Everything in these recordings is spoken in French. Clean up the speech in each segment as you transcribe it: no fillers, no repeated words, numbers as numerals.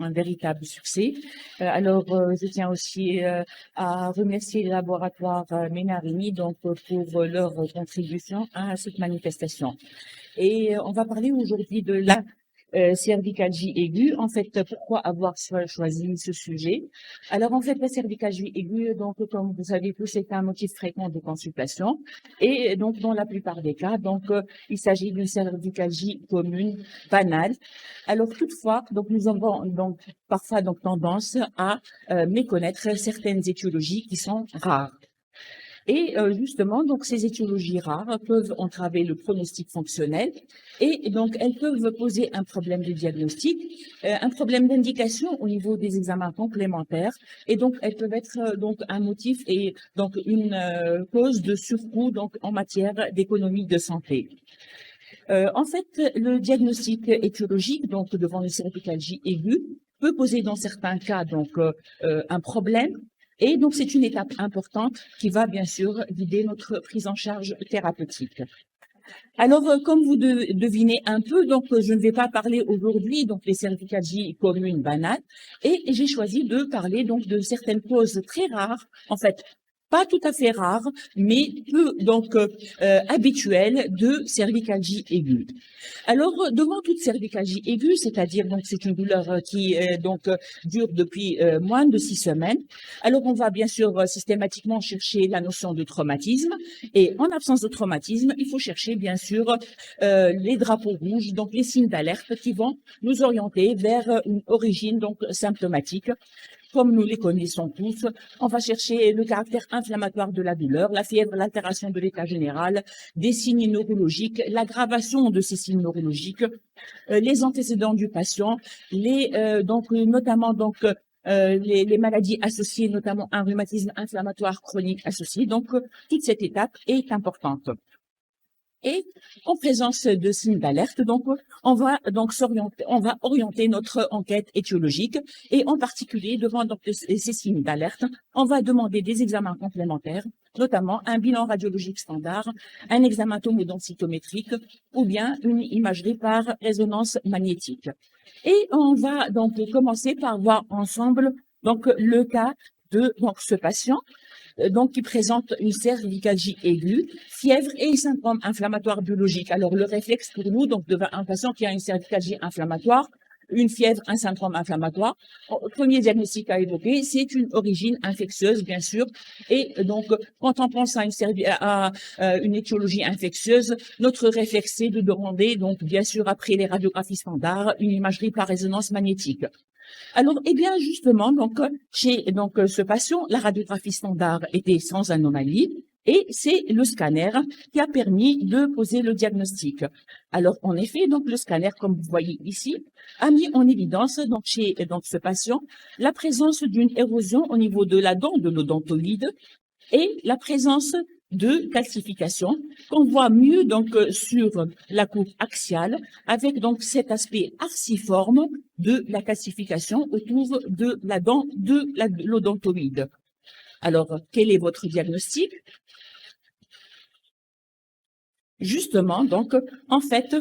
un véritable succès. Je tiens aussi à remercier le laboratoire Menarini donc pour leur contribution à cette manifestation. Et on va parler aujourd'hui de la cervicalgie aiguë. En fait, pourquoi avoir choisi ce sujet? Alors, en fait, la cervicalgie aiguë, donc, comme vous savez tous, c'est un motif fréquent de consultation. Et donc, dans la plupart des cas, donc, il s'agit d'une cervicalgie commune, banale. Alors, toutefois, donc, nous avons donc parfois donc tendance à méconnaître certaines étiologies qui sont rares. Et justement, donc ces étiologies rares peuvent entraver le pronostic fonctionnel et donc elles peuvent poser un problème de diagnostic, un problème d'indication au niveau des examens complémentaires et donc elles peuvent être donc un motif et donc une cause de surcoût donc en matière d'économie de santé. En fait, le diagnostic étiologique donc devant une cervicalgie aiguë peut poser dans certains cas donc un problème. Et donc, c'est une étape importante qui va bien sûr guider notre prise en charge thérapeutique. Alors, comme vous devinez un peu, donc je ne vais pas parler aujourd'hui donc des cervicalgies communes banales, et j'ai choisi de parler donc de certaines causes très rares, en fait pas tout à fait rares, mais peu donc habituelles de cervicalgie aiguë. Alors, devant toute cervicalgie aiguë, c'est-à-dire donc c'est une douleur qui dure depuis moins de 6 semaines. Alors, on va bien sûr systématiquement chercher la notion de traumatisme, et en absence de traumatisme, il faut chercher bien sûr les drapeaux rouges, donc les signes d'alerte qui vont nous orienter vers une origine donc symptomatique. Comme nous les connaissons tous, on va chercher le caractère inflammatoire de la douleur, la fièvre, l'altération de l'état général, des signes neurologiques, l'aggravation de ces signes neurologiques, les antécédents du patient, notamment les maladies associées, notamment un rhumatisme inflammatoire chronique associé. Donc, toute cette étape est importante. Et en présence de signes d'alerte, donc on va orienter notre enquête étiologique et en particulier devant donc ces signes d'alerte, on va demander des examens complémentaires, notamment un bilan radiologique standard, un examen tomodensitométrique ou bien une imagerie par résonance magnétique. Et on va donc commencer par voir ensemble donc le cas de donc ce patient donc qui présente une cervicalgie aiguë, fièvre et syndrome inflammatoire biologique. Alors le réflexe pour nous, donc devant un patient qui a une cervicalgie inflammatoire, une fièvre, un syndrome inflammatoire, premier diagnostic à évoquer, c'est une origine infectieuse, bien sûr. Et donc, quand on pense à une étiologie infectieuse, notre réflexe, c'est de demander, donc, bien sûr, après les radiographies standards, une imagerie par résonance magnétique. Alors, eh bien, justement, donc, chez ce patient, la radiographie standard était sans anomalie et c'est le scanner qui a permis de poser le diagnostic. Alors, en effet, donc, le scanner, comme vous voyez ici, a mis en évidence, donc, chez ce patient, la présence d'une érosion au niveau de la dent de l'odontoïde et la présence de calcification qu'on voit mieux donc sur la courbe axiale avec donc cet aspect arciforme de la calcification autour de la dent de l'odontoïde. Alors, quel est votre diagnostic? Justement, donc, en fait,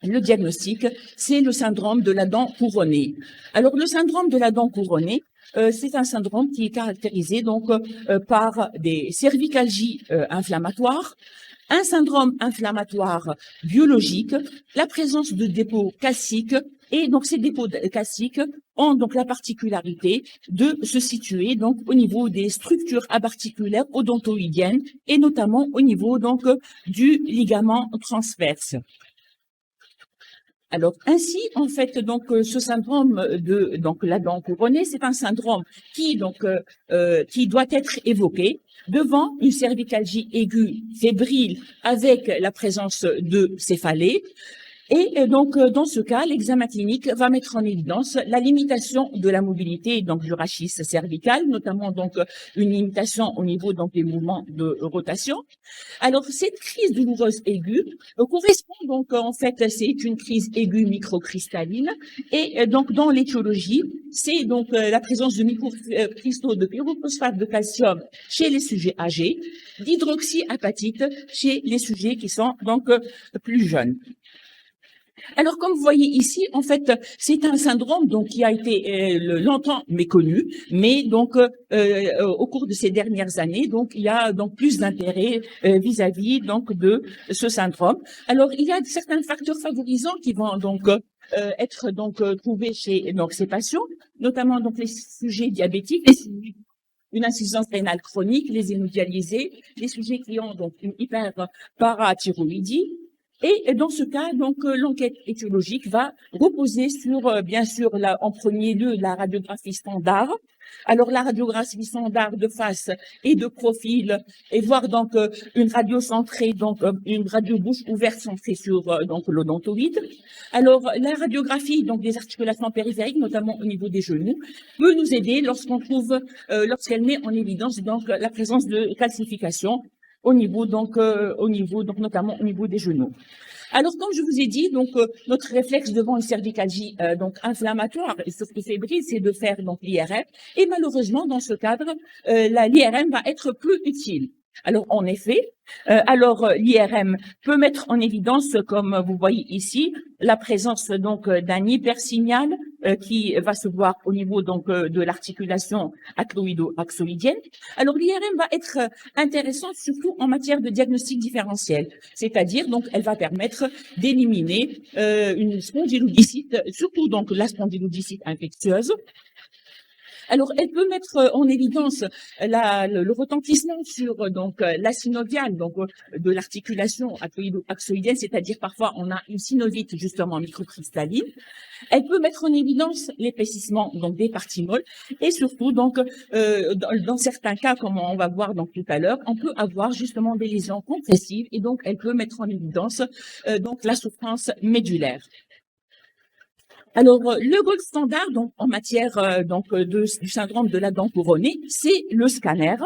le diagnostic, c'est le syndrome de la dent couronnée. Alors, le syndrome de la dent couronnée, c'est un syndrome qui est caractérisé donc par des cervicalgies inflammatoires, un syndrome inflammatoire biologique, la présence de dépôts calciques, et donc ces dépôts calciques ont donc la particularité de se situer donc au niveau des structures abarticulaires odontoïdiennes et notamment au niveau donc du ligament transverse. Alors ainsi, en fait, donc ce syndrome de donc la dent couronnée, c'est un syndrome qui doit être évoqué devant une cervicalgie aiguë fébrile avec la présence de céphalées. Et donc, dans ce cas, l'examen clinique va mettre en évidence la limitation de la mobilité donc du rachis cervical, notamment donc une limitation au niveau donc des mouvements de rotation. Alors, cette crise douloureuse aiguë correspond donc en fait, c'est une crise aiguë microcristalline et donc dans l'étiologie, c'est donc la présence de microcristaux de pyrophosphate de calcium chez les sujets âgés, d'hydroxyapatite chez les sujets qui sont donc plus jeunes. Alors, comme vous voyez ici, en fait, c'est un syndrome donc qui a été longtemps méconnu, mais donc au cours de ces dernières années, donc il y a donc plus d'intérêt vis-à-vis donc de ce syndrome. Alors, il y a certains facteurs favorisants qui vont donc être donc trouvés chez donc ces patients, notamment donc les sujets diabétiques, une insuffisance rénale chronique, les hémodialysés, les sujets qui ont donc une hyperparathyroïdie. Et dans ce cas, donc l'enquête étiologique va reposer sur, bien sûr, en premier lieu, la radiographie standard. Alors la radiographie standard de face et de profil, et voir donc une radio centrée, donc une radio bouche ouverte centrée sur donc l'odontoïde. Alors la radiographie donc des articulations périphériques, notamment au niveau des genoux, peut nous aider lorsqu'elle met en évidence donc la présence de calcification au niveau donc notamment au niveau des genoux. Alors, comme je vous ai dit, donc notre réflexe devant une cervicalgie donc inflammatoire et surtout fébrile, c'est de faire donc l'IRM. Et malheureusement, dans ce cadre, l'IRM va être plus utile. Alors, en effet, l'IRM peut mettre en évidence, comme vous voyez ici, la présence donc d'un hypersignal qui va se voir au niveau donc de l'articulation acloïdo-axoïdienne. Alors, l'IRM va être intéressante surtout en matière de diagnostic différentiel, c'est-à-dire donc elle va permettre d'éliminer une spondylodicite, surtout donc la spondylodicite infectieuse. Alors, elle peut mettre en évidence le retentissement sur donc la synoviale, donc de l'articulation acloïdo-axoïdienne, c'est-à-dire parfois on a une synovite justement microcristalline. Elle peut mettre en évidence l'épaississement donc des parties molles et surtout donc dans certains cas, comme on va voir donc tout à l'heure, on peut avoir justement des lésions compressives et donc elle peut mettre en évidence donc la souffrance médulaire. Alors, le gold standard donc en matière du syndrome de la dent couronnée, c'est le scanner.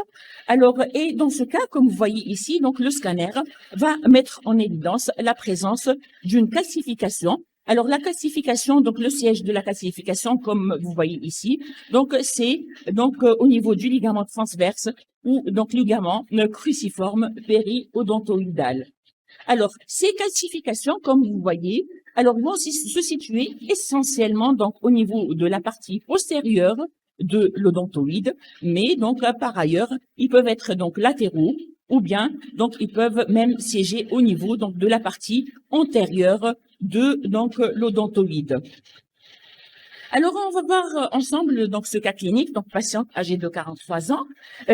Alors, et dans ce cas, comme vous voyez ici, donc le scanner va mettre en évidence la présence d'une calcification. Alors, la calcification, donc le siège de la calcification, comme vous voyez ici, donc c'est donc au niveau du ligament transverse ou donc ligament cruciforme périodontoïdal. Alors, ces calcifications, comme vous voyez, vont se situer essentiellement donc au niveau de la partie postérieure de l'odontoïde, mais donc par ailleurs, ils peuvent être donc latéraux ou bien donc ils peuvent même siéger au niveau donc de la partie antérieure de donc l'odontoïde. Alors, on va voir ensemble donc ce cas clinique, donc patiente âgée de 43 ans,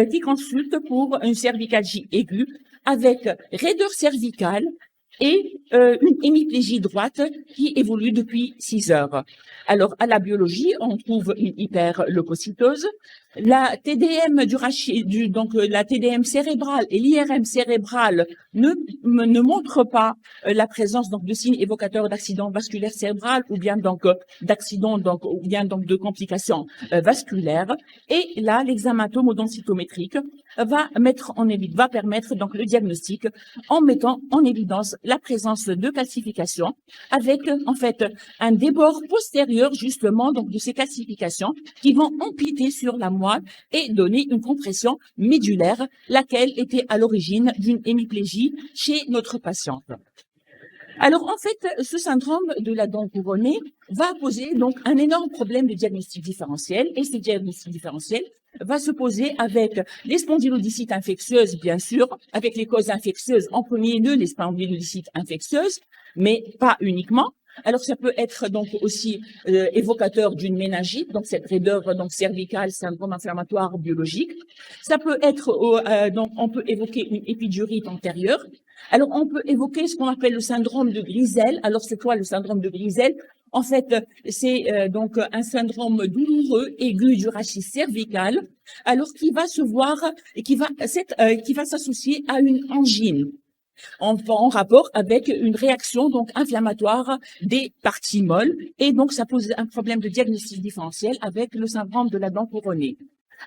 qui consulte pour une cervicalgie aiguë avec raideur cervicale et une hémiplégie droite qui évolue depuis 6 heures. Alors, à la biologie, on trouve une hyperleucocytose. La TDM la TDM cérébrale et l'IRM cérébral ne montrent pas la présence donc de signes évocateurs d'accident vasculaire cérébral ou bien donc d'accident donc ou bien donc de complications vasculaires. Et là, l'examen tomodensitométrique va permettre donc le diagnostic en mettant en évidence la présence de calcification avec en fait un débord postérieur justement donc de ces calcifications qui vont empiéter sur la moelle et donner une compression médulaire, laquelle était à l'origine d'une hémiplégie chez notre patiente. Alors, en fait, ce syndrome de la dent couronnée va poser donc un énorme problème de diagnostic différentiel, et ce diagnostic différentiel va se poser avec les spondylodicites infectieuses, bien sûr, avec les causes infectieuses, en premier lieu les spondylodicites infectieuses, mais pas uniquement. Alors, ça peut être donc aussi évocateur d'une méningite, donc cette raideur donc cervicale, syndrome inflammatoire biologique. Ça peut être donc on peut évoquer une épidurite antérieure. Alors, on peut évoquer ce qu'on appelle le syndrome de Grisel. Alors, c'est quoi le syndrome de Grisel? En fait, c'est donc un syndrome douloureux aigu du rachis cervical, alors qui va se voir et qui va s'associer à une angine en rapport avec une réaction donc inflammatoire des parties molles, et donc ça pose un problème de diagnostic différentiel avec le syndrome de la dent couronnée.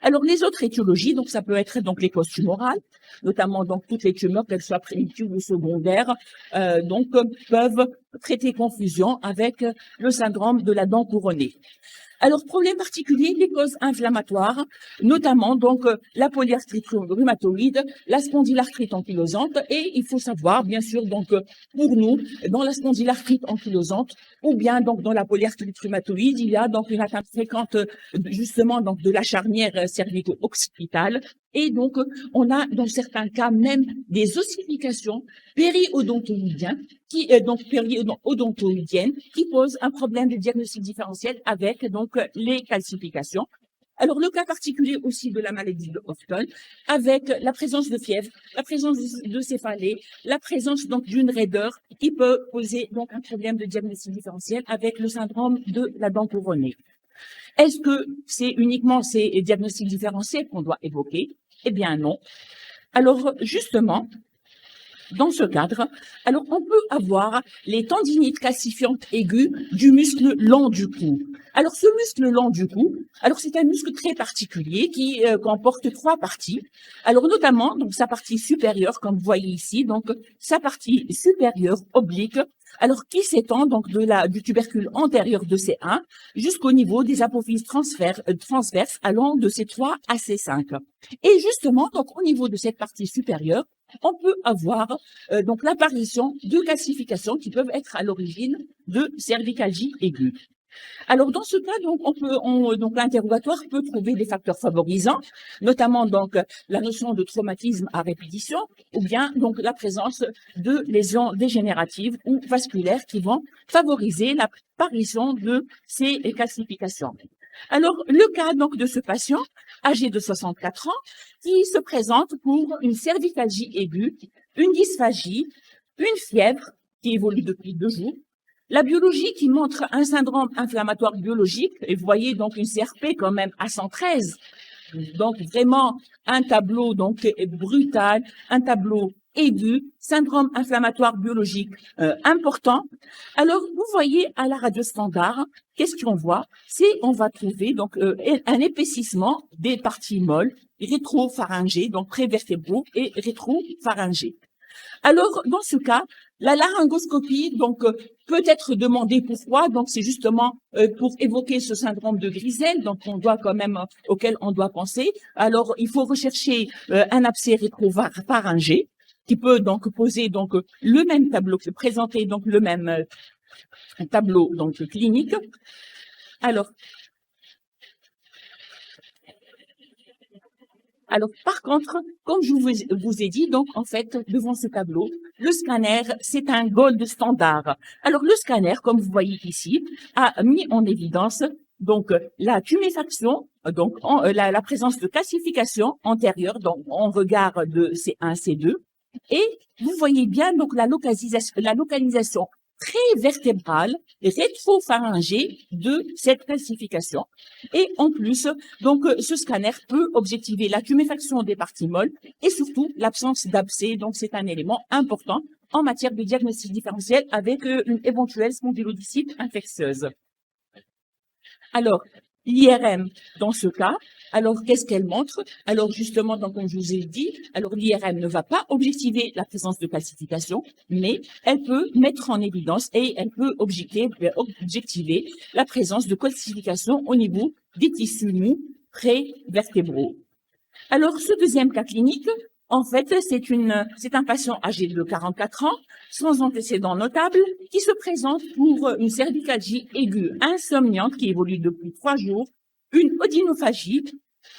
Alors, les autres étiologies, donc ça peut être donc les causes tumorales, notamment donc toutes les tumeurs, qu'elles soient primitives ou secondaires, donc peuvent traiter confusion avec le syndrome de la dent couronnée. Alors, problème particulier, les causes inflammatoires, notamment donc la polyarthrite rhumatoïde, la spondylarthrite ankylosante, et il faut savoir, bien sûr, donc pour nous, dans la spondylarthrite ankylosante, ou bien donc dans la polyarthrite rhumatoïde, il y a donc une atteinte fréquente justement donc de la charnière cervico-occipitale, et donc on a dans certains cas même des ossifications périodontoïdiennes périodontoïdiennes qui posent un problème de diagnostic différentiel avec donc les calcifications. Alors, le cas particulier aussi de la maladie de Hofton, avec la présence de fièvre, la présence de céphalée, la présence donc d'une raideur qui peut poser donc un problème de diagnostic différentiel avec le syndrome de la dent couronnée. Est-ce que c'est uniquement ces diagnostics différentiels qu'on doit évoquer? Eh bien non. Alors, justement, dans ce cadre, alors on peut avoir les tendinites calcifiantes aiguës du muscle long du cou. Alors ce muscle long du cou, alors c'est un muscle très particulier qui comporte 3 parties. Alors notamment donc sa partie supérieure, comme vous voyez ici, donc sa partie supérieure oblique, alors qui s'étend donc du tubercule antérieur de C1 jusqu'au niveau des apophyses transverses allant de C3 à C5. Et justement donc au niveau de cette partie supérieure, on peut avoir donc l'apparition de calcifications qui peuvent être à l'origine de cervicalgie aiguë. Alors dans ce cas, donc l'interrogatoire peut trouver des facteurs favorisants, notamment donc la notion de traumatisme à répétition, ou bien donc la présence de lésions dégénératives ou vasculaires qui vont favoriser l'apparition de ces calcifications. Alors, le cas donc de ce patient, âgé de 64 ans, qui se présente pour une cervicalgie aiguë, une dysphagie, une fièvre qui évolue depuis 2 jours, la biologie qui montre un syndrome inflammatoire biologique, et vous voyez donc une CRP quand même à 113, donc vraiment un tableau donc brutal, un tableau aigu, syndrome inflammatoire biologique important. Alors, vous voyez à la radio standard, qu'est-ce qu'on voit? On va trouver donc un épaississement des parties molles, rétropharyngées, donc prévertébraux et rétropharyngées. Alors, dans ce cas, la laryngoscopie donc peut être demandée. Pourquoi? Donc c'est justement pour évoquer ce syndrome de Grisel, donc auquel on doit penser. Alors il faut rechercher un abcès rétropharyngé qui peut donc poser donc le même tableau, présenter donc le même tableau donc clinique. Alors, par contre, comme je vous ai dit, donc, en fait, devant ce tableau, le scanner, c'est un gold standard. Alors, le scanner, comme vous voyez ici, a mis en évidence, donc, la tuméfaction, donc, la présence de calcification antérieure, donc, en regard de C1, C2. Et vous voyez bien, donc, la localisation prévertébrale et rétropharyngée de cette calcification. Et en plus, donc, ce scanner peut objectiver la tuméfaction des parties molles et surtout l'absence d'abcès. Donc, c'est un élément important en matière de diagnostic différentiel avec une éventuelle spondylodicite infectieuse. Alors, l'IRM, dans ce cas, alors qu'est-ce qu'elle montre? Alors justement, donc, comme je vous ai dit, alors l'IRM ne va pas objectiver la présence de calcification, mais elle peut mettre en évidence et elle peut objectiver la présence de calcification au niveau des tissus mous prévertébraux. Alors, ce deuxième cas clinique, en fait, c'est un patient âgé de 44 ans, sans antécédents notables, qui se présente pour une cervicalgie aiguë insomniante qui évolue depuis 3 jours, une odynophagie,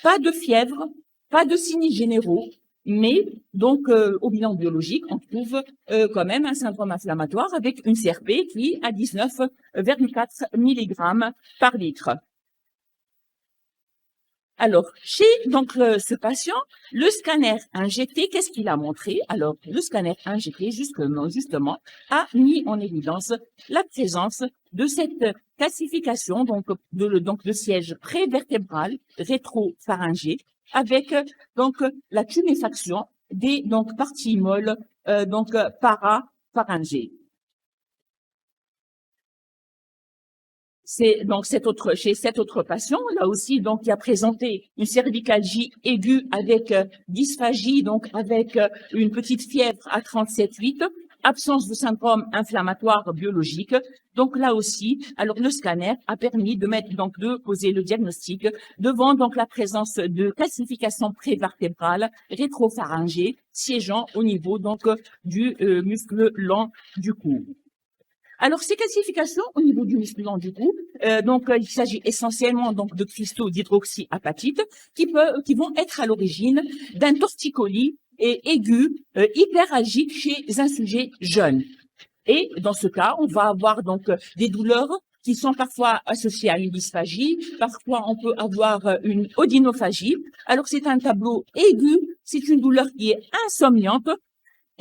pas de fièvre, pas de signes généraux, mais donc au bilan biologique, on trouve quand même un syndrome inflammatoire avec une CRP qui est à 19,4 mg par litre. Alors, chez donc ce patient, le scanner injecté, qu'est-ce qu'il a montré? Alors, le scanner injecté, justement, a mis en évidence la présence de cette calcification, donc de siège prévertébral rétropharyngé, avec donc la tuméfaction des donc parties molles parapharyngées. C'est donc chez cet autre patient, là aussi, donc, qui a présenté une cervicalgie aiguë avec dysphagie, donc avec une petite fièvre à 37,8. absence de syndrome inflammatoire biologique. Donc là aussi, alors le scanner a permis de poser le diagnostic devant donc la présence de calcification prévertébrale rétropharyngée siégeant au niveau donc du muscle lent du cou. Alors, ces calcifications au niveau du muscle lent du cou, il s'agit essentiellement donc de cristaux d'hydroxyapatite qui vont être à l'origine d'un torticolis aigu hyperalgique chez un sujet jeune. Et dans ce cas, on va avoir donc des douleurs qui sont parfois associées à une dysphagie, parfois on peut avoir une odynophagie. Alors, c'est un tableau aigu, c'est une douleur qui est insomniante.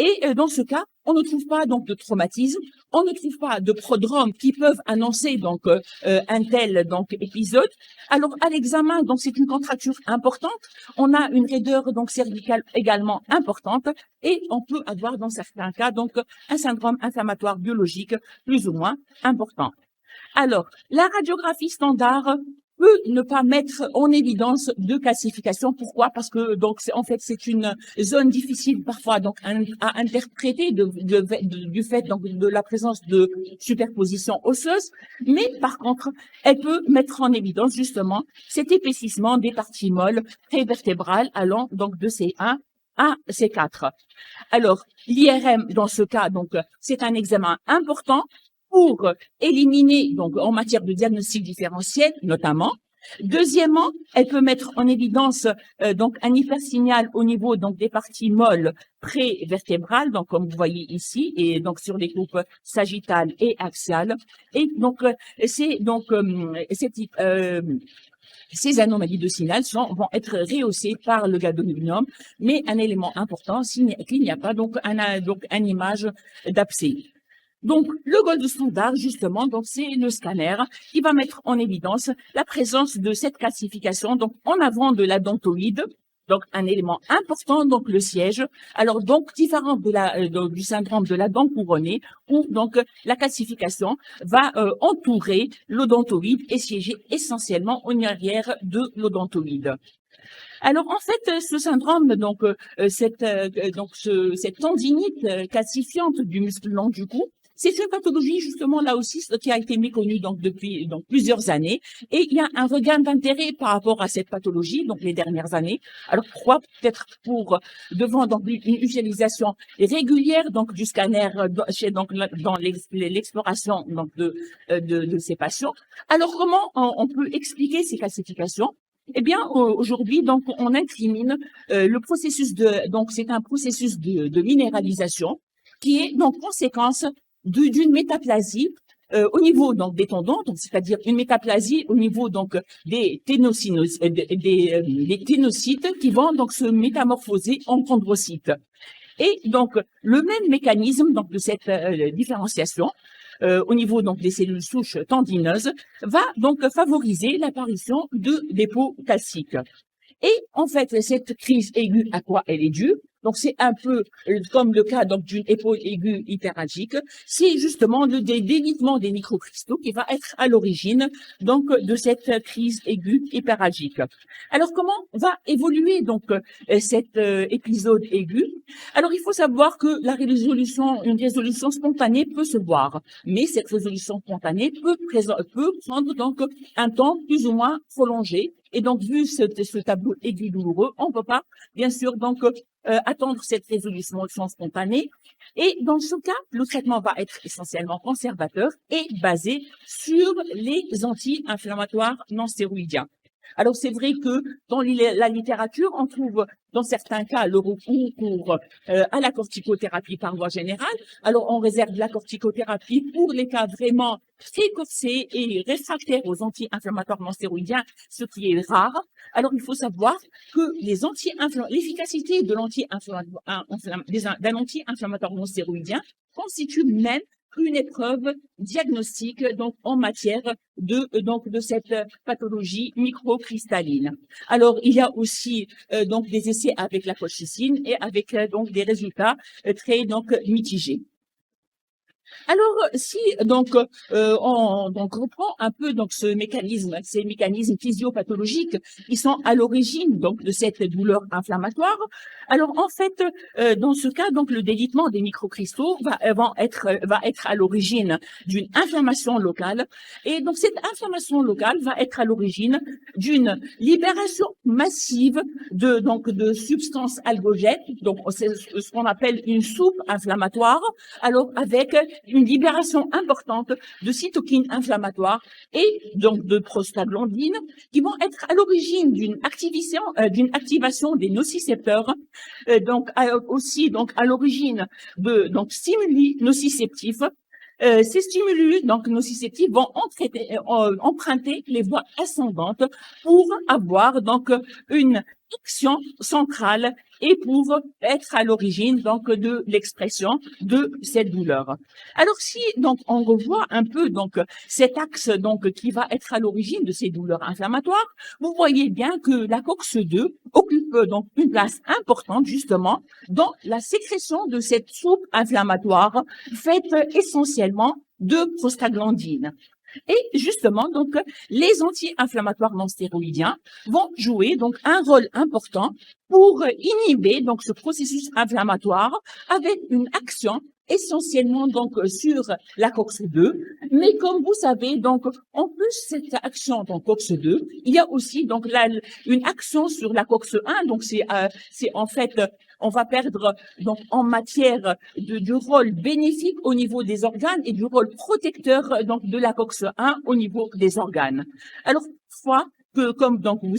Et dans ce cas, on ne trouve pas donc de traumatisme, on ne trouve pas de prodromes qui peuvent annoncer donc un tel donc épisode. Alors à l'examen, donc c'est une contracture importante, on a une raideur donc cervicale également importante et on peut avoir dans certains cas donc un syndrome inflammatoire biologique plus ou moins important. Alors la radiographie standard peut ne pas mettre en évidence de calcification. Pourquoi? Parce que donc c'est une zone difficile parfois donc à interpréter du fait donc de la présence de superposition osseuse, mais par contre elle peut mettre en évidence justement cet épaississement des parties molles prévertébrales allant donc de C1 à C4. Alors l'IRM dans ce cas donc c'est un examen important pour éliminer, donc en matière de diagnostic différentiel notamment. Deuxièmement, elle peut mettre en évidence donc un hypersignal au niveau donc des parties molles prévertébrales, donc comme vous voyez ici, et donc sur les groupes sagittales et axiales. Et donc ces anomalies de signal vont être rehaussées par le gadolinium, mais un élément important, c'est qu'il n'y a pas donc un image d'abcès. Donc, le gold standard, justement, donc c'est le scanner qui va mettre en évidence la présence de cette calcification, donc en avant de la dentoïde, donc un élément important, donc le siège. Alors donc différent du syndrome de la dent couronnée, où donc la calcification va entourer l'odontoïde et siéger essentiellement en arrière de l'odontoïde. Alors en fait, ce syndrome, cette tendinite calcifiante du muscle lent du cou, c'est une pathologie justement là aussi qui a été méconnue donc depuis plusieurs années, et il y a un regain d'intérêt par rapport à cette pathologie donc les dernières années. Alors pourquoi? Peut-être devant donc une utilisation régulière donc du scanner dans l'exploration donc de ces patients. Alors comment on peut expliquer ces calcifications? Eh bien, aujourd'hui, donc, on incrimine le processus c'est un processus de minéralisation qui est donc conséquence d'une métaplasie au niveau donc des tendons, donc c'est-à-dire une métaplasie au niveau donc des ténocytes qui vont donc se métamorphoser en chondrocytes. Et donc le même mécanisme donc de cette différenciation au niveau donc des cellules souches tendineuses va donc favoriser l'apparition de dépôts calciques. Et en fait, cette crise aiguë, à quoi elle est due? Donc, c'est un peu comme le cas donc d'une épaule aiguë hyperalgique. C'est justement le délitement des microcristaux qui va être à l'origine donc de cette crise aiguë hyperalgique. Alors, comment va évoluer donc cet épisode aigu? Alors, il faut savoir que une résolution spontanée peut se voir, mais cette résolution spontanée peut prendre donc un temps plus ou moins prolongé. Et donc, vu ce tableau aigu douloureux, on ne peut pas, bien sûr, donc attendre cette résolution spontanée. Et dans ce cas, le traitement va être essentiellement conservateur et basé sur les anti-inflammatoires non stéroïdiens. Alors, c'est vrai que dans la littérature, on trouve dans certains cas le recours à la corticothérapie par voie générale. Alors, on réserve la corticothérapie pour les cas vraiment très corsés et réfractaires aux anti-inflammatoires non stéroïdiens, ce qui est rare. Alors, il faut savoir que l'efficacité d'un anti-inflammatoire non stéroïdien constitue même une épreuve diagnostique donc en matière de cette pathologie microcristalline. Alors il y a aussi donc des essais avec la colchicine et avec donc des résultats très donc mitigés. Alors, si donc on donc reprend un peu donc ce mécanisme, ces mécanismes physiopathologiques qui sont à l'origine donc de cette douleur inflammatoire. Alors en fait, dans ce cas, donc le délitement des microcristaux va être à l'origine d'une inflammation locale, et donc cette inflammation locale va être à l'origine d'une libération massive de substances algogènes, donc c'est ce qu'on appelle une soupe inflammatoire. Alors avec une libération importante de cytokines inflammatoires et donc de prostaglandines qui vont être à l'origine d'une activation des nocicepteurs, aussi donc à l'origine de donc stimuli nociceptifs. Ces stimulus, donc nociceptifs, vont emprunter les voies ascendantes pour avoir donc une action centrale et pour être à l'origine donc de l'expression de cette douleur. Alors si donc on revoit un peu donc cet axe donc qui va être à l'origine de ces douleurs inflammatoires, vous voyez bien que la COX-2 occupe donc une place importante justement dans la sécrétion de cette soupe inflammatoire faite essentiellement de prostaglandines. Et justement, donc, les anti-inflammatoires non stéroïdiens vont jouer donc un rôle important pour inhiber donc ce processus inflammatoire avec une action essentiellement donc sur la COX-2, mais comme vous savez donc en plus cette action donc COX-2, il y a aussi donc une action sur la COX-1, donc c'est en fait on va perdre donc en matière du rôle bénéfique au niveau des organes et du rôle protecteur donc de la COX-1 au niveau des organes. Alors toutefois que comme donc vous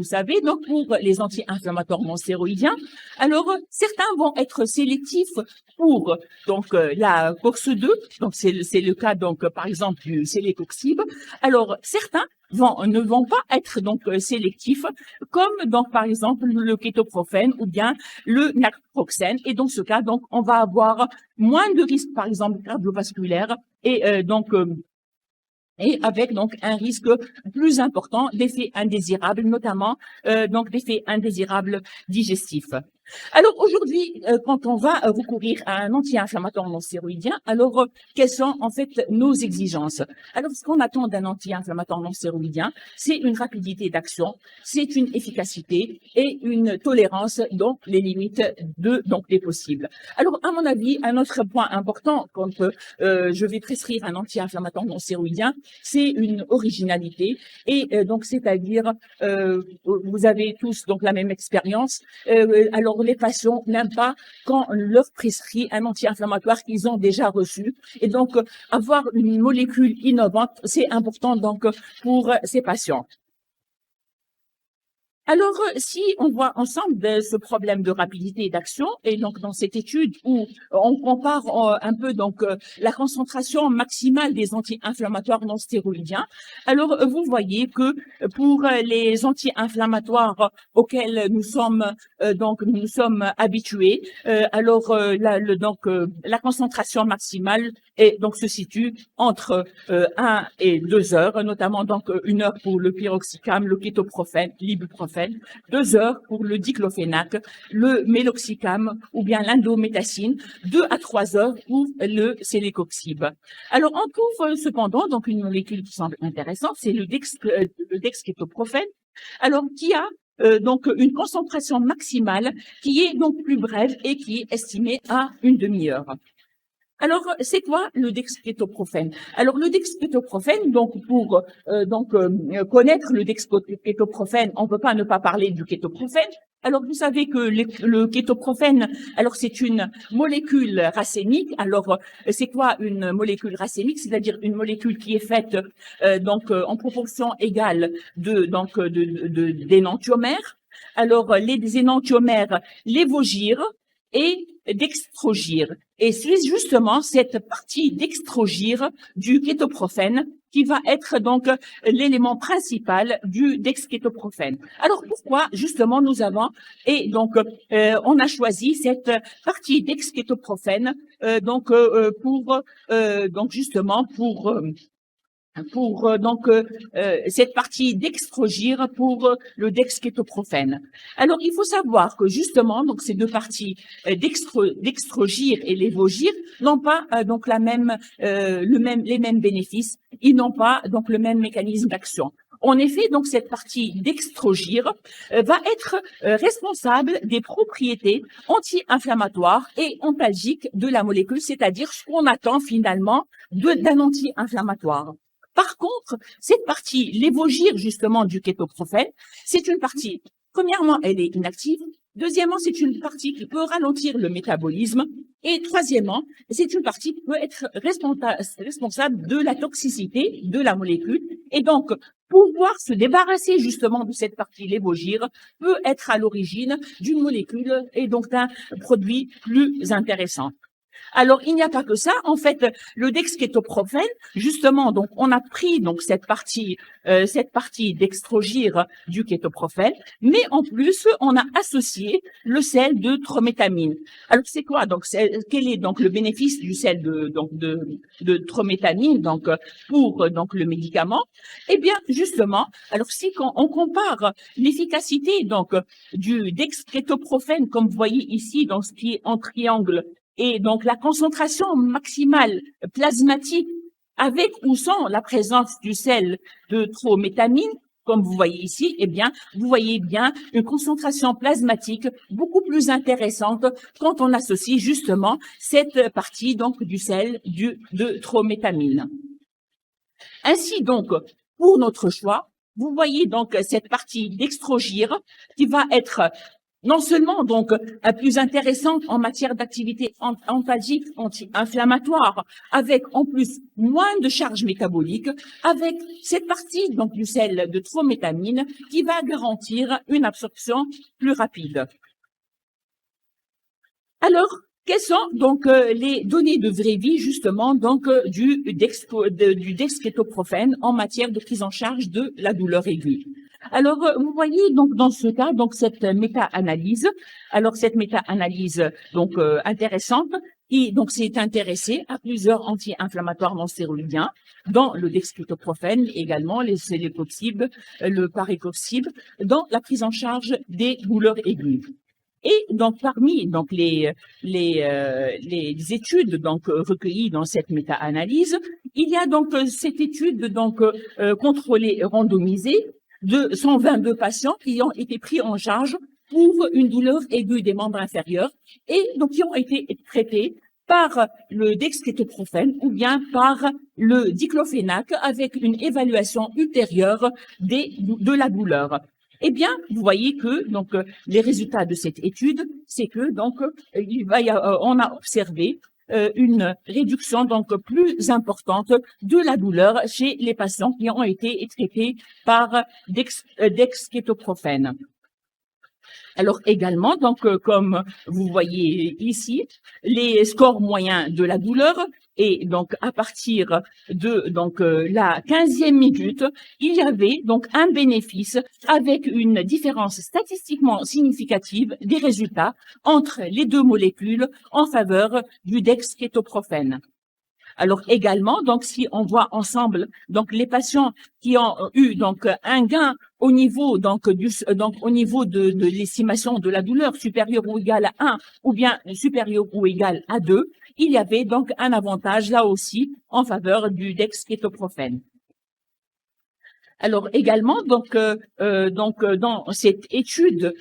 savez donc pour les anti-inflammatoires non stéroïdiens, alors certains vont être sélectifs pour donc la COX-2, donc c'est le cas donc par exemple du celecoxib. Alors certains ne vont pas être donc sélectifs, comme donc par exemple le kétoprophène ou bien le naproxène. Et dans ce cas, donc on va avoir moins de risques, par exemple cardiovasculaire, et avec donc un risque plus important d'effets indésirables, notamment donc d'effets indésirables digestifs. Alors aujourd'hui, quand on va recourir à un anti-inflammatoire non stéroïdien, alors quelles sont en fait nos exigences? Alors ce qu'on attend d'un anti-inflammatoire non stéroïdien, c'est une rapidité d'action, c'est une efficacité et une tolérance dans les limites des possibles. Alors à mon avis, un autre point important quand je vais prescrire un anti-inflammatoire non stéroïdien, c'est une originalité et donc c'est-à-dire vous avez tous donc la même expérience. Alors les patients n'aiment pas quand on leur prescrit un anti-inflammatoire qu'ils ont déjà reçu. Et donc, avoir une molécule innovante, c'est important donc pour ces patients. Alors, si on voit ensemble ce problème de rapidité d'action, et donc dans cette étude où on compare un peu donc la concentration maximale des anti-inflammatoires non stéroïdiens, alors vous voyez que pour les anti-inflammatoires auxquels nous sommes habitués, la concentration maximale se situe entre 1 et 2 heures, notamment donc 1 heure pour le pyroxicam, le kétoprophène, l'ibuprofène, 2 heures pour le diclofénac, le méloxicam ou bien l'indométhacine, 2 à 3 heures pour le celecoxib. Alors on trouve cependant donc une molécule qui semble intéressante, c'est le dexkétoprophène, alors qui a donc une concentration maximale qui est donc plus brève et qui est estimée à une demi-heure. Alors, c'est quoi le dexkétoprophène? Alors, le dexkétoprophène, donc pour connaître le dexkétoprophène, on ne peut pas ne pas parler du kétoprophène. Alors, vous savez que le kétoprophène, alors c'est une molécule racémique. Alors, c'est quoi une molécule racémique? C'est-à-dire une molécule qui est faite en proportion égale d'énantiomères. Alors, les énantiomères lévogyrent et dextrogyrent. Et c'est justement cette partie dextrogyre du kétoprophène qui va être donc l'élément principal du dexkétoprophène. Alors pourquoi justement on a choisi cette partie dexkétoprophène pour cette partie dextrogir pour le dexkétoprophène. Alors il faut savoir que justement donc ces deux parties dextrogir et lévogir n'ont pas donc les mêmes bénéfices, ils n'ont pas donc le même mécanisme d'action. En effet, donc cette partie dextrogir va être responsable des propriétés anti-inflammatoires et antalgiques de la molécule, c'est-à-dire ce qu'on attend finalement d'un anti-inflammatoire. Par contre, cette partie lévogir justement du kétoprophène, c'est une partie, premièrement, elle est inactive. Deuxièmement, c'est une partie qui peut ralentir le métabolisme. Et troisièmement, c'est une partie qui peut être responsable de la toxicité de la molécule. Et donc, pouvoir se débarrasser justement de cette partie lévogir peut être à l'origine d'une molécule et donc d'un produit plus intéressant. Alors, il n'y a pas que ça. En fait, le dexkétoprophène, justement, donc, on a pris donc cette partie dextrogir du kétoprophène, mais en plus, on a associé le sel de trométamine. Alors, c'est quoi donc quel est donc le bénéfice du sel de trométamine donc pour donc le médicament? Eh bien, justement, alors si on compare l'efficacité donc du dexkétoprophène, comme vous voyez ici dans ce qui est en triangle, et donc, la concentration maximale plasmatique avec ou sans la présence du sel de trométamine, comme vous voyez ici, eh bien, vous voyez bien une concentration plasmatique beaucoup plus intéressante quand on associe justement cette partie donc du sel de trométamine. Ainsi donc, pour notre choix, vous voyez donc cette partie dextrogir qui va être non seulement donc plus intéressante en matière d'activité antalgique, anti-inflammatoire, avec en plus moins de charge métabolique, avec cette partie donc du sel de trométamine qui va garantir une absorption plus rapide. Alors, quelles sont donc les données de vraie vie justement donc du dexkétoprophène en matière de prise en charge de la douleur aiguë? Alors, vous voyez donc dans ce cas donc cette méta-analyse. Alors cette méta-analyse donc intéressante qui donc s'est intéressée à plusieurs anti-inflammatoires non stéroïdiens, dans le dexkétoprophène également les célécoxib, le parécoxib, dans la prise en charge des douleurs aiguës. Et donc parmi donc les études donc recueillies dans cette méta-analyse, il y a donc cette étude donc contrôlée randomisée de 122 patients qui ont été pris en charge pour une douleur aiguë des membres inférieurs et donc qui ont été traités par le dexkétoprophène ou bien par le diclofénac avec une évaluation ultérieure de la douleur. Eh bien, vous voyez que donc les résultats de cette étude, c'est que donc on a observé une réduction donc plus importante de la douleur chez les patients qui ont été traités par dexkétoprophène. Alors également, donc comme vous voyez ici, les scores moyens de la douleur et donc à partir de donc la 15e minute, il y avait donc un bénéfice avec une différence statistiquement significative des résultats entre les deux molécules en faveur du dexkétoprophène. Alors également, donc si on voit ensemble donc les patients qui ont eu donc un gain au niveau donc au niveau de l'estimation de la douleur supérieure ou égale à 1 ou bien supérieure ou égale à 2, il y avait donc un avantage là aussi en faveur du dexkétoprophène. Alors également donc dans cette étude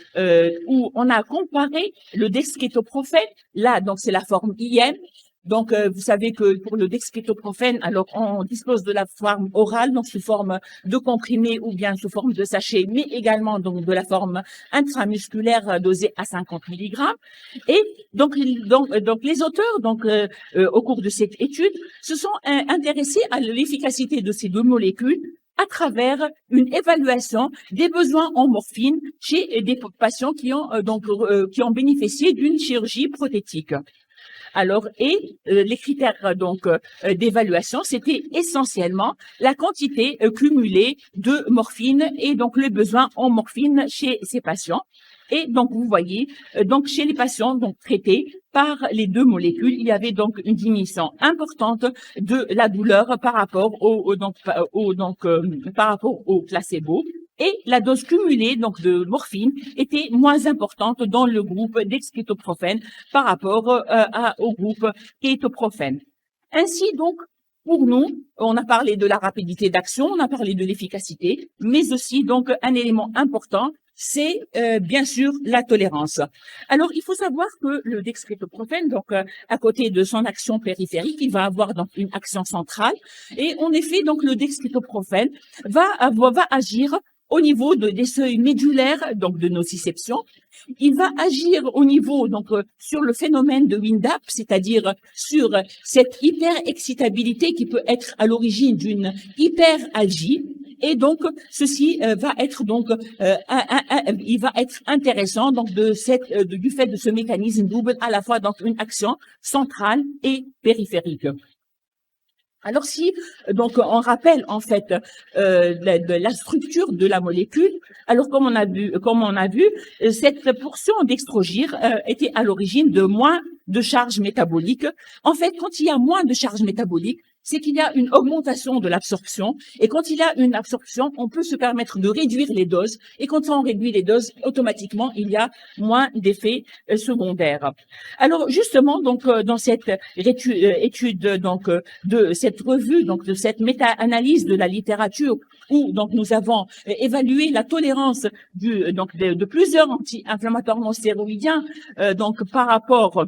où on a comparé le dexkétoprophène, là donc c'est la forme IM. Donc, vous savez que pour le dexkétoprophène, alors on dispose de la forme orale, donc sous forme de comprimé ou bien sous forme de sachet, mais également donc de la forme intramusculaire dosée à 50 mg. Et donc les auteurs donc au cours de cette étude se sont intéressés à l'efficacité de ces deux molécules à travers une évaluation des besoins en morphine chez des patients qui ont bénéficié d'une chirurgie prothétique. Alors, les critères d'évaluation, c'était essentiellement la quantité cumulée de morphine et donc le besoin en morphine chez ces patients. Et donc, vous voyez, donc chez les patients donc traités par les deux molécules, il y avait donc une diminution importante de la douleur par rapport par rapport au placebo. Et la dose cumulée donc de morphine était moins importante dans le groupe dexkétoprofène par rapport au groupe kétoprofène. Ainsi donc, pour nous, on a parlé de la rapidité d'action, on a parlé de l'efficacité, mais aussi donc un élément important, c'est bien sûr la tolérance. Alors, il faut savoir que le dexkétoprofène, donc à côté de son action périphérique, il va avoir donc une action centrale, et en effet, donc le dexkétoprofène va agir au niveau des seuils médulaires, donc de nociception. Il va agir au niveau, sur le phénomène de Wind-up, c'est-à-dire sur cette hyperexcitabilité qui peut être à l'origine d'une hyperalgie. Et donc, ceci va être il va être intéressant donc du fait de ce mécanisme double, à la fois donc une action centrale et périphérique. Alors si donc on rappelle en fait la structure de la molécule, alors comme on a vu, cette portion dextrogir était à l'origine de moins de charge métabolique. En fait, quand il y a moins de charge métabolique, c'est qu'il y a une augmentation de l'absorption. Et quand il y a une absorption, on peut se permettre de réduire les doses. Et quand on réduit les doses, automatiquement, il y a moins d'effets secondaires. Alors, justement, donc, dans cette étude, de cette revue, donc, de cette méta-analyse de la littérature, où, donc, nous avons évalué la tolérance de plusieurs anti-inflammatoires non stéroïdiens, par rapport,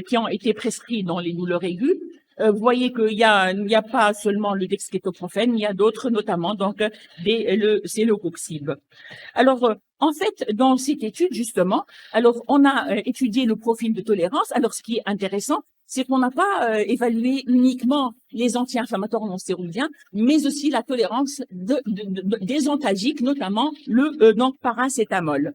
qui ont été prescrits dans les douleurs aiguës. Vous voyez qu'il n'y a pas seulement le dexkétoprofène, il y a d'autres, notamment c'est le Coxib. Alors, en fait, dans cette étude, justement, alors on a étudié le profil de tolérance. Alors, ce qui est intéressant, c'est qu'on n'a pas évalué uniquement les anti-inflammatoires non stéroïdiens, mais aussi la tolérance des antalgiques, notamment le paracétamol.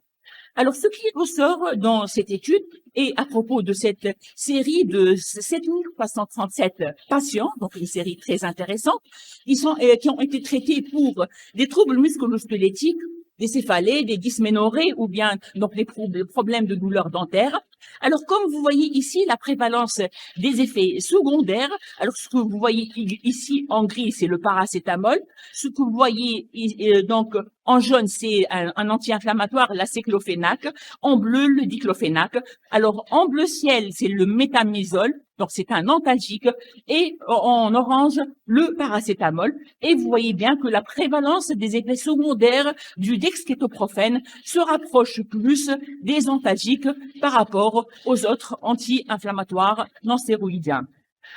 Alors, ce qui ressort dans cette étude, et à propos de cette série de 7337 patients, donc une série très intéressante, qui ont été traités pour des troubles musculo-squelettiques, des céphalées, des dysménorrhées ou bien donc des problèmes de douleur dentaire. Alors, comme vous voyez ici, la prévalence des effets secondaires, alors ce que vous voyez ici en gris, c'est le paracétamol. Ce que vous voyez en jaune, c'est un anti-inflammatoire, la cyclophénac. En bleu, le diclophénac. Alors, en bleu ciel, c'est le métamizole. Donc, c'est un antalgique. Et en orange, le paracétamol. Et vous voyez bien que la prévalence des effets secondaires du dexkétoprofène se rapproche plus des antalgiques par rapport aux autres anti-inflammatoires non stéroïdiens.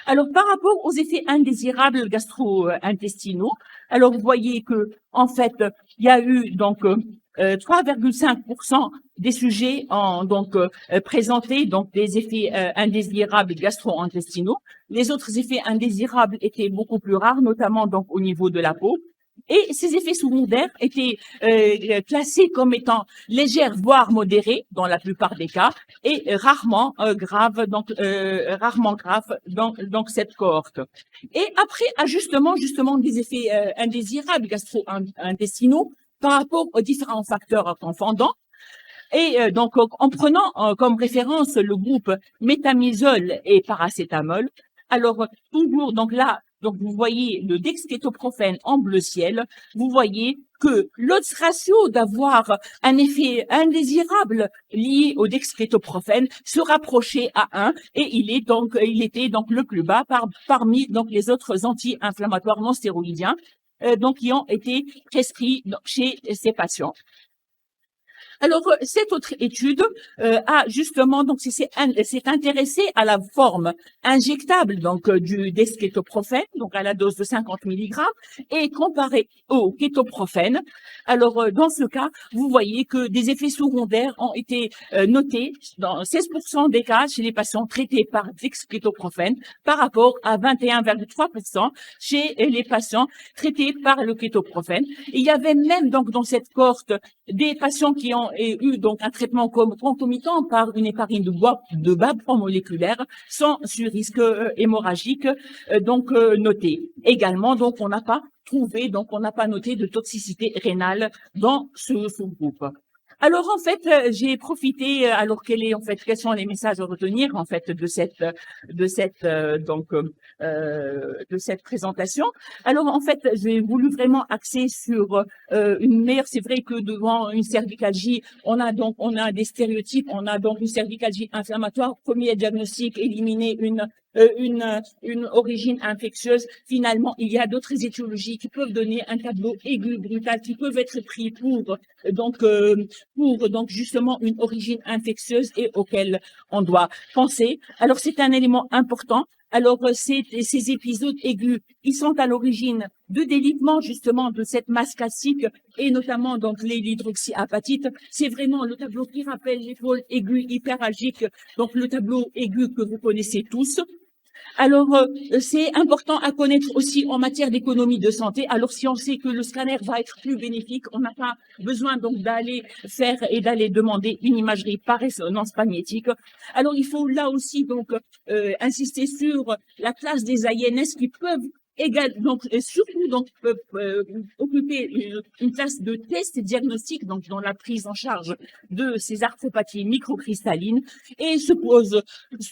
Alors, par rapport aux effets indésirables gastro-intestinaux, alors vous voyez que en fait, il y a eu 3,5% des sujets ont présenté des effets indésirables gastro-intestinaux. Les autres effets indésirables étaient beaucoup plus rares, notamment donc au niveau de la peau. Et ces effets secondaires étaient classés comme étant légers, voire modérés dans la plupart des cas, et rarement graves, rarement graves dans cette cohorte. Et après ajustement justement des effets indésirables gastro-intestinaux par rapport aux différents facteurs confondants. Et en prenant comme référence le groupe métamizole et paracétamol, alors toujours donc vous voyez le dexkétoprofène en bleu ciel, vous voyez que l'odds ratio d'avoir un effet indésirable lié au dexkétoprofène se rapprochait à 1 et il était donc le plus bas parmi les autres anti-inflammatoires non stéroïdiens qui ont été prescrits chez ces patients. Alors, cette autre étude a justement s'est intéressée à la forme injectable du dexkétoprofène, donc à la dose de 50 mg, et comparée au kétoprofène. Alors, dans ce cas, vous voyez que des effets secondaires ont été notés dans 16% des cas chez les patients traités par dexkétoprofène par rapport à 21,3% chez les patients traités par le kétoprofène. Il y avait même dans cette cohorte des patients qui ont aient eu donc un traitement concomitant par une héparine de bas poids moléculaire sans ce risque hémorragique noté. Également, donc on n'a pas noté de toxicité rénale dans ce sous-groupe. Alors en fait, j'ai profité. Alors quels sont les messages à retenir en fait de cette présentation. Alors en fait, j'ai voulu vraiment axer sur une meilleure. C'est vrai que devant une cervicalgie, on a des stéréotypes. On a donc une cervicalgie inflammatoire. Premier diagnostic, éliminer une origine infectieuse. Finalement, il y a d'autres étiologies qui peuvent donner un tableau aigu brutal, qui peuvent être pris pour justement une origine infectieuse et auquel on doit penser. Alors c'est un élément important. Alors ces épisodes aigus, ils sont à l'origine de délitement justement de cette masse classique et notamment donc l'hydroxyapatite. C'est vraiment le tableau qui rappelle l'épaule aiguë hyperalgique, donc le tableau aigu que vous connaissez tous. Alors, c'est important à connaître aussi en matière d'économie de santé. Alors, si on sait que le scanner va être plus bénéfique, on n'a pas besoin donc d'aller demander une imagerie par résonance magnétique. Alors, il faut là aussi donc insister sur la place des INS qui peuvent occuper une place de test et diagnostic donc dans la prise en charge de ces arthropathies microcristallines et se pose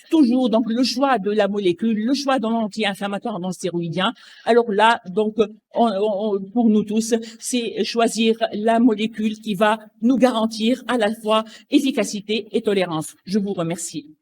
toujours donc le choix de la molécule, le choix d'un anti-inflammatoire non stéroïdien. Alors là donc pour nous tous, c'est choisir la molécule qui va nous garantir à la fois efficacité et tolérance. Je vous remercie.